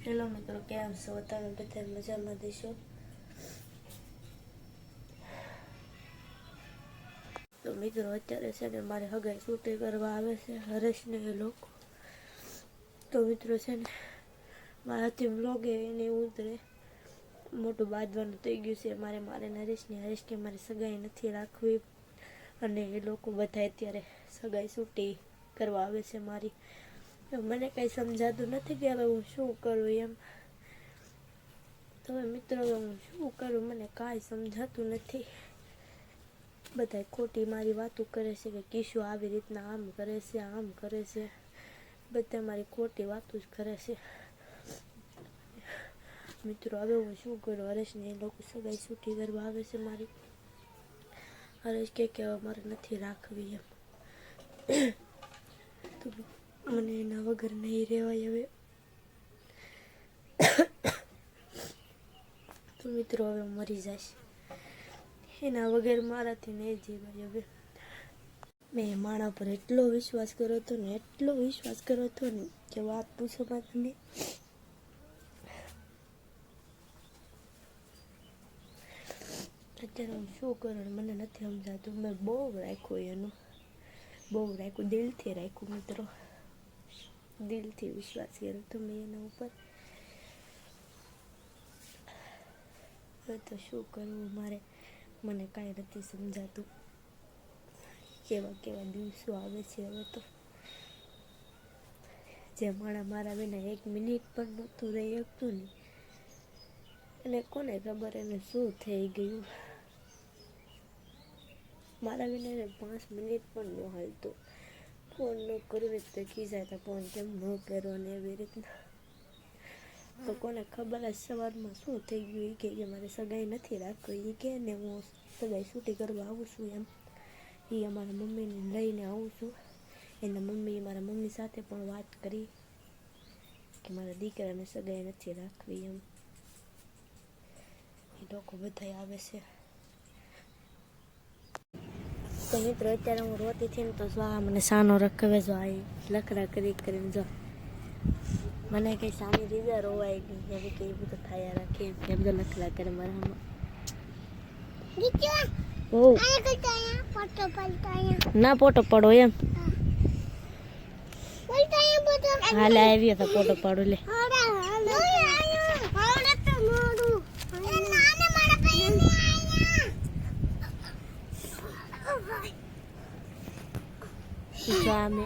Hello મિત્રો, કેમ છો? તમે બધા મજામાં દેશો? તો મિત્રો અત્યારે છે ને મારે હગાઈ શૂટિંગ કરવા આવે છે હરેશને એ લોકો. તો મિત્રો છે ને મારાથી વ્લોગે એને ઉતરે મોટું બાંધવાનું થઈ ગયું છે મારે હરેશ કે મારે સગાઈ નથી રાખવી, અને એ લોકો બધા અત્યારે સગાઈ શૂટિંગ કરવા આવે છે મારી. મને કંઈ સમજાતું નથી કે હવે હું શું કરું એમ. તો મિત્રો હું શું કરું, મને કાંઈ સમજાતું નથી. બધા ખોટી મારી વાતો કરે છે કે કિશુ આવી રીતના આમ કરે છે, બધા મારી ખોટી વાતો જ કરે છે. મિત્રો હવે હું શું કરું, હરેશને એ લોકો સગાઈ શૂટિંગ કરવા આવે છે મારી. હરેશ કે હવે મારે નથી રાખવી એમ. તો મને એના વગર નહીં રહેવાય હવે. તો મિત્રો હવે મરી જઈશ, એના વગર મારાથી નહીં જીવાય હવે. મેં માણા પર એટલો વિશ્વાસ કર્યો હતો ને કે વાત પૂછો માં તમે. અત્યારે હું શું કરું મને નથી સમજાતું. મેં બહુ રાખ્યું, દિલથી રાખ્યું મિત્રો, દિલથી વિશ્વાસ કર્યો તો મેં એના ઉપર. હવે તો શું કરવું મારે, મને કાંઈ નથી સમજાતું. કેવા દિવસો આવે છે હવે તો. જે મારા વિના 1 મિનિટ પણ નહોતું રહી શકતું ને, એને કોને ખબર એને શું થઈ ગયું. મારા વિના એને 5 મિનિટ પણ ન હાલતું. ફોન ન કરું ને તો ખીજાતા, ફોન કેમ ન કરો ને એવી રીતના. તો કોને ખબર જ સવારમાં શું થઈ ગયું. કે મારે સગાઈ નથી રાખવી, કે ને હું સગાઈ શૂટિંગ કરવા આવું છું એમ. એ અમારા મમ્મીને લઈને આવું છું. એના મમ્મીએ મારા મમ્મી સાથે પણ વાત કરી કે મારા દીકરાને સગાઈ નથી રાખવી એમ. એ લોકો બધા આવે છે. તો મિત્રો અત્યારે હું રોતી હતી ને તો જો મને સાનો રખવે, જો આ લખડા કરીને જો મને કઈ સાની રીતે રોવાય ગઈ એવી કે બધું થયા રાખે એમ તો લખડા કરે મારા. ના ફોટો પાડો એમ. હાલે આવી હતા ફોટો પાડો લે. અમે